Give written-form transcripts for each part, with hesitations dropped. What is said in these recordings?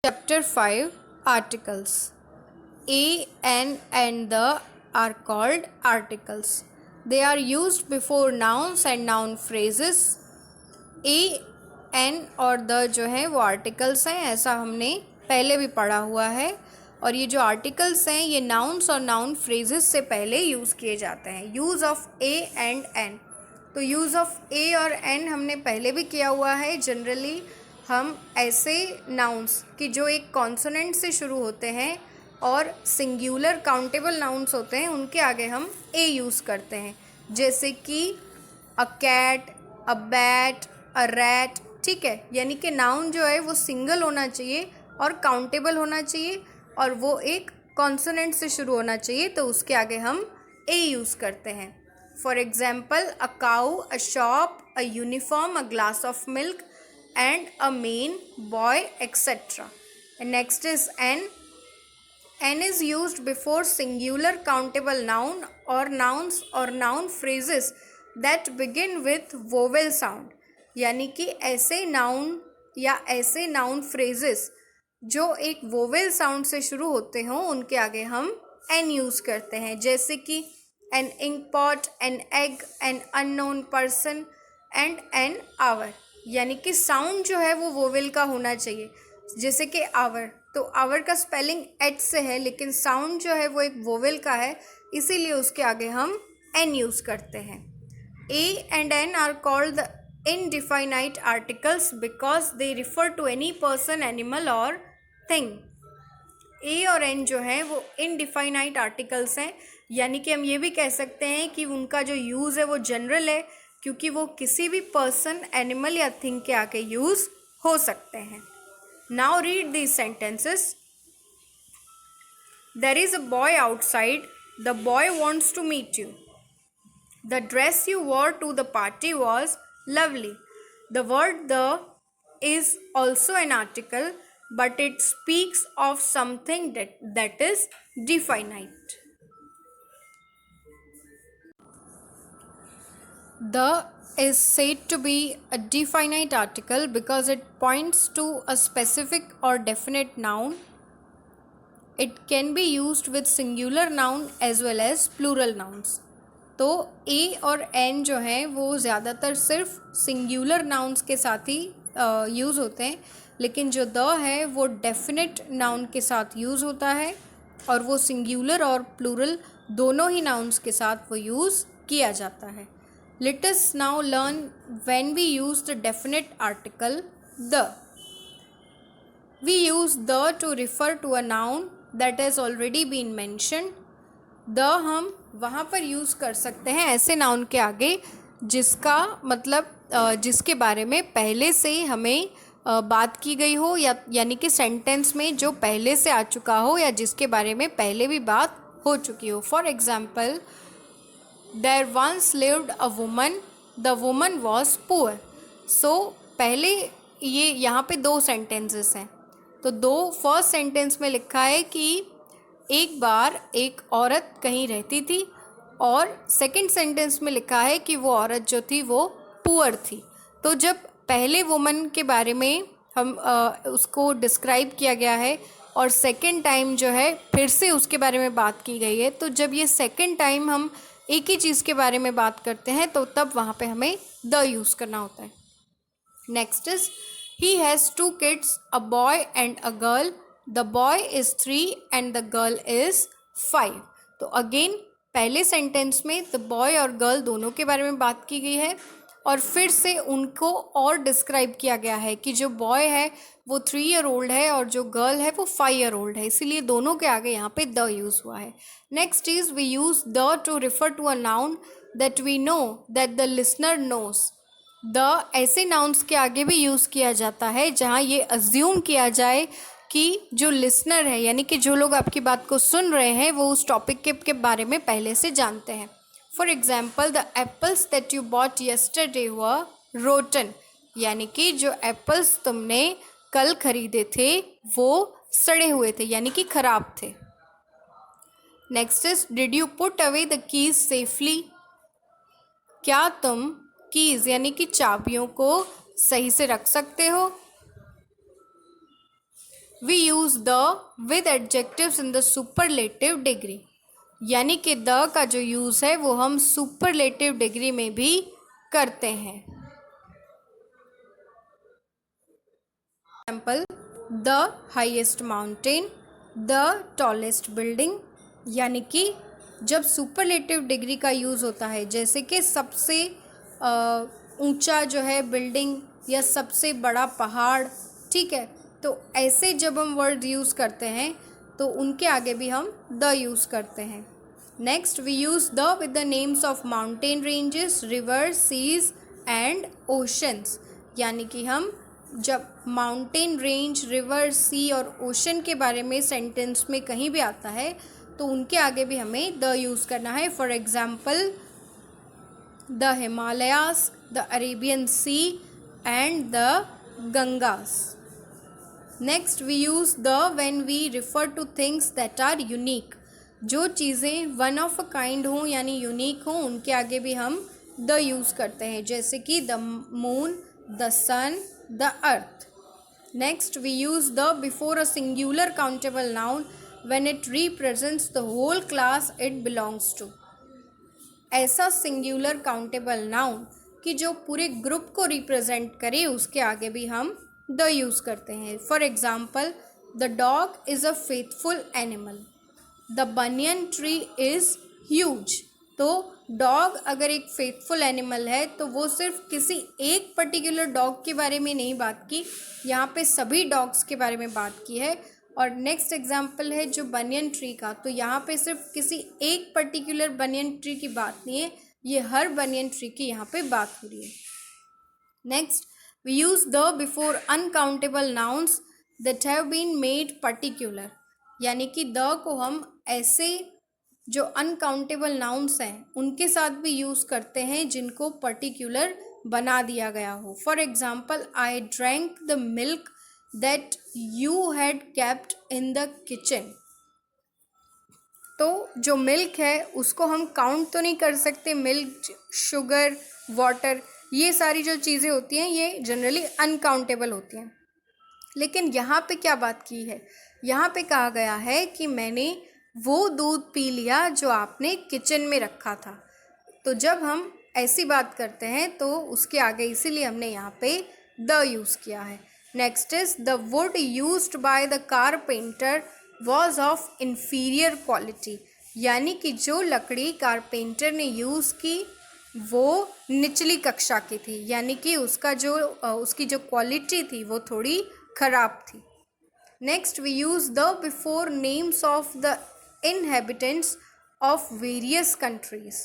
Chapter 5 Articles. A, N, and the are called articles. They are used before nouns and noun phrases. A, N और the जो है वो articles हैं, ऐसा हमने पहले भी पढ़ा हुआ है। और ये जो articles हैं ये nouns और noun phrases से पहले यूज़ किए जाते हैं। Use of A and N, तो यूज़ ऑफ A और N हमने पहले भी किया हुआ है। जनरली हम ऐसे नाउन्स कि जो एक कॉन्सोनेंट से शुरू होते हैं और सिंगुलर काउंटेबल नाउन्स होते हैं उनके आगे हम ए यूज़ करते हैं, जैसे कि a cat, a bat, a rat. ठीक है, यानी कि नाउन जो है वो सिंगल होना चाहिए और काउंटेबल होना चाहिए और वो एक कॉन्सोनेंट से शुरू होना चाहिए, तो उसके आगे हम ए यूज़ करते हैं। For example a cow, a shop, a uniform, a glass of milk and a man, boy, etc. And next is N. N is used before singular countable noun or nouns or noun phrases that begin with vowel sound, यानी कि ऐसे noun या ऐसे noun phrases जो एक vowel sound से शुरू होते हों उनके आगे हम एन यूज़ करते हैं, जैसे कि an ink pot, an egg, an unknown person and an hour. यानी कि साउंड जो है वो वोवेल का होना चाहिए, जैसे कि आवर, तो आवर का स्पेलिंग एच से है लेकिन साउंड जो है वो एक वोवेल का है, इसीलिए उसके आगे हम एन यूज़ करते हैं। A and an are called the indefinite articles because they refer to any person, animal और थिंग। ए और एन जो है वो इनडिफाइनाइट आर्टिकल्स हैं, यानी कि हम ये भी कह सकते हैं कि उनका जो यूज़ है वो जनरल है, क्योंकि वो किसी भी पर्सन, एनिमल या थिंग के आके यूज़ हो सकते हैं। Now read these sentences. There is a boy outside, the boy wants to meet you. The dress you wore to the party was lovely. The word the is also an article, but it speaks of something that is definite. The is said to be a definite article because it points to a specific or definite noun. It can be used with singular noun as well as plural nouns. तो ए और an जो हैं वो ज़्यादातर सिर्फ singular nouns के साथ ही use होते हैं, लेकिन जो द है वो डेफिनेट नाउन के साथ यूज़ होता है और वो सिंगुलर और प्लूरल दोनों ही नाउन्स के साथ वो यूज़ किया जाता है। Let us now learn when we use the definite article the. We use the to refer to a noun that has already been mentioned. The हम वहाँ पर यूज़ कर सकते हैं ऐसे नाउन के आगे जिसका मतलब जिसके बारे में पहले से हमें बात की गई हो, या यानी कि सेंटेंस में जो पहले से आ चुका हो या जिसके बारे में पहले भी बात हो चुकी हो। For example, there once lived a woman, the woman was poor. So पहले ये यहाँ पे दो सेंटेंसेस हैं, तो दो फर्स्ट सेंटेंस में लिखा है कि एक बार एक औरत कहीं रहती थी, और सेकंड सेंटेंस में लिखा है कि वो औरत जो थी वो पुअर थी। तो जब पहले वुमन के बारे में हम उसको डिस्क्राइब किया गया है और सेकंड टाइम जो है फिर से उसके बारे में बात की गई है, तो जब ये सेकंड टाइम हम एक ही चीज़ के बारे में बात करते हैं तो तब वहाँ पे हमें द यूज़ करना होता है। Next is he has 2 kids, a boy and a girl. The boy is 3 and the girl is 5। तो अगेन पहले सेंटेंस में द बॉय और गर्ल दोनों के बारे में बात की गई है और फिर से उनको और डिस्क्राइब किया गया है कि जो बॉय है वो 3 year old है और जो गर्ल है वो 5 year old है, इसीलिए दोनों के आगे यहाँ पे द यूज़ हुआ है। Next is we use the to refer to a noun that we know that the listener knows. The ऐसे नाउन्स के आगे भी यूज़ किया जाता है जहाँ ये अज्यूम किया जाए कि जो लिसनर है, यानी कि जो लोग आपकी बात को सुन रहे हैं, वो उस टॉपिक के बारे में पहले से जानते हैं। For example, the apples that you bought yesterday were rotten, यानी कि जो एप्पल्स तुमने कल खरीदे थे वो सड़े हुए थे, यानी कि ख़राब थे। Next is did you put away the keys safely. क्या तुम कीज़ यानी कि चाबियों को सही से रख सकते हो। We use the with adjectives in the superlative degree, यानी कि द का जो यूज है वो हम सुपरलेटिव डिग्री में भी करते हैं। Example, the highest mountain, the tallest building, यानी कि जब सुपरलेटिव डिग्री का यूज़ होता है, जैसे कि सबसे ऊंचा जो है बिल्डिंग या सबसे बड़ा पहाड़, ठीक है, तो ऐसे जब हम वर्ड यूज़ करते हैं तो उनके आगे भी हम द यूज़ करते हैं। Next, we use the with the names of mountain ranges, river, seas and oceans, यानी कि हम जब माउंटेन रेंज, रिवर, सी और ओशन के बारे में सेंटेंस में कहीं भी आता है तो उनके आगे भी हमें द यूज़ करना है। For example, the Himalayas, the Arabian sea and the Ganges. Next, we use the when we refer to things that are unique, जो चीज़ें वन ऑफ अ काइंड हों यानी यूनिक हों उनके आगे भी हम द यूज़ करते हैं, जैसे कि the moon, the sun, the earth. Next, we use the before a singular countable noun when it represents the whole class it belongs to. ऐसा singular countable noun कि जो पूरे ग्रुप को रिप्रेजेंट करे उसके आगे भी हम द यूज़ करते हैं। For example, the dog is a faithful animal, the banyan tree is huge. तो डॉग अगर एक फेथफुल एनिमल है तो वो सिर्फ किसी एक पर्टिकुलर डॉग के बारे में नहीं बात की, यहाँ पे सभी डॉग्स के बारे में बात की है। और नेक्स्ट एग्जाम्पल है जो बनियन ट्री का, तो यहाँ पे सिर्फ किसी एक पर्टिकुलर बनियन ट्री की बात नहीं है, ये हर बनियन ट्री की यहाँ पे बात हो रही है। Next, we use the before uncountable nouns that have been made particular, यानी कि द को हम ऐसे जो अनकाउंटेबल नाउन्स हैं उनके साथ भी यूज़ करते हैं जिनको पर्टिकुलर बना दिया गया हो। For example, I drank the milk that you had kept in the kitchen. तो जो मिल्क है उसको हम काउंट तो नहीं कर सकते, मिल्क, शुगर, वाटर, ये सारी जो चीज़ें होती हैं ये जनरली अनकाउंटेबल होती हैं। लेकिन यहाँ पे क्या बात की है, यहाँ पे कहा गया है कि मैंने वो दूध पी लिया जो आपने किचन में रखा था। तो जब हम ऐसी बात करते हैं तो उसके आगे इसीलिए हमने यहाँ पे द यूज़ किया है। Next is the wood used by the carpenter was of inferior quality, यानी कि जो लकड़ी कारपेंटर ने यूज़ की वो निचली कक्षा की थी, यानी कि उसकी जो क्वालिटी थी वो थोड़ी ख़राब थी। Next, we use the before names of the inhabitants of various countries,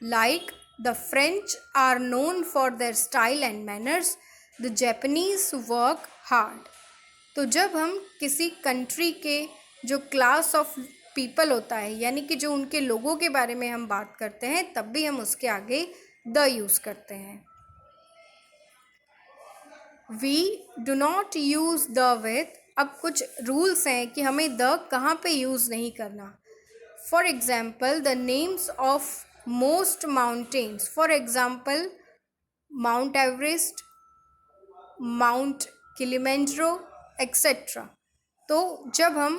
like the French are known for their style and manners, the Japanese work hard। तो जब हम किसी कंट्री के जो क्लास ऑफ पीपल होता है यानी कि जो उनके लोगों के बारे में हम बात करते हैं तब भी हम उसके आगे द यूज़ करते हैं। We do not use the with, अब कुछ रूल्स हैं कि हमें द कहाँ पे यूज़ नहीं करना। For example, the names of most mountains, for example mount Everest, mount Kilimanjaro etcetera. तो जब हम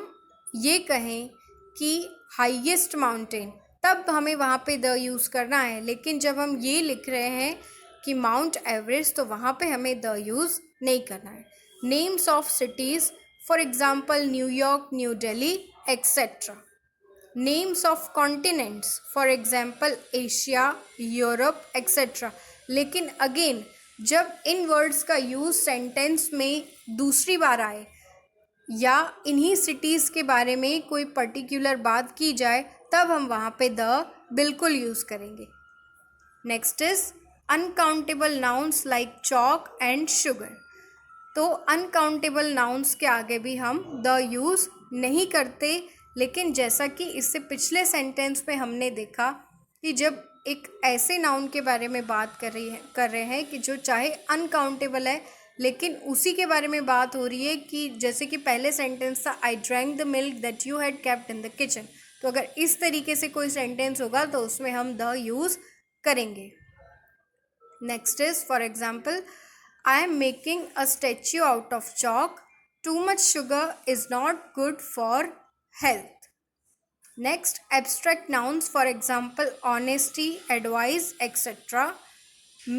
ये कहें कि हाईएस्ट माउंटेन तब हमें वहाँ पे द यूज़ करना है, लेकिन जब हम ये लिख रहे हैं कि माउंट एवरेस्ट तो वहाँ पे हमें द यूज़ नहीं करना है। Names of cities, for example New York, new Delhi etcetera. Names of continents, for example Asia, Europe etcetera. लेकिन अगेन जब इन वर्ड्स का यूज़ सेंटेंस में दूसरी बार आए या इन्हीं सिटीज़ के बारे में कोई पर्टिकुलर बात की जाए तब हम वहाँ पे द बिल्कुल यूज़ करेंगे। Next is uncountable nouns like chalk and sugar. तो अनकाउंटेबल नाउन्स के आगे भी हम द यूज़ नहीं करते, लेकिन जैसा कि इससे पिछले सेंटेंस में हमने देखा कि जब एक ऐसे नाउन के बारे में बात कर रहे हैं कि जो चाहे अनकाउंटेबल है लेकिन उसी के बारे में बात हो रही है कि जैसे कि पहले सेंटेंस था I drank the milk that you had kept in the kitchen, तो अगर इस तरीके से कोई सेंटेंस होगा तो उसमें हम द यूज़ करेंगे। Next is for example, I am making a statue out of chalk, Too much sugar is not good for health. Next, abstract nouns, for example, honesty, advice, etc.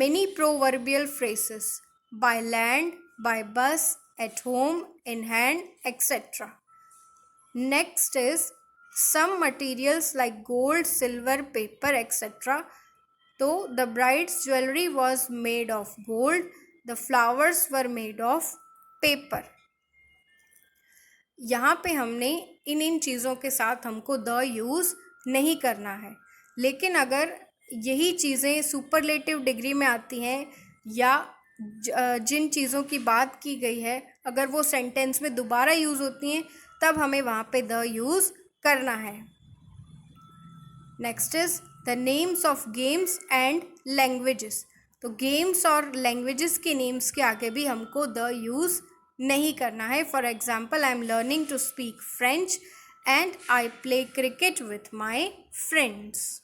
Many proverbial phrases: by land, by bus, at home, in hand, etc. Next is some materials like gold, silver, paper, etc. So the bride's jewelry was made of gold, the flowers were made of paper. यहाँ पे हमने इन चीज़ों के साथ हमको the use नहीं करना है, लेकिन अगर यही चीज़ें सुपरलेटिव डिग्री में आती हैं या जिन चीज़ों की बात की गई है अगर वो सेंटेंस में दोबारा यूज़ होती हैं तब हमें वहाँ पे द यूज़ करना है. Next is the names of games and languages. तो गेम्स और लैंग्वेजेस के नेम्स के आगे भी हमको द यूज़ नहीं करना है. For example, I am learning to speak French and I play cricket with my friends.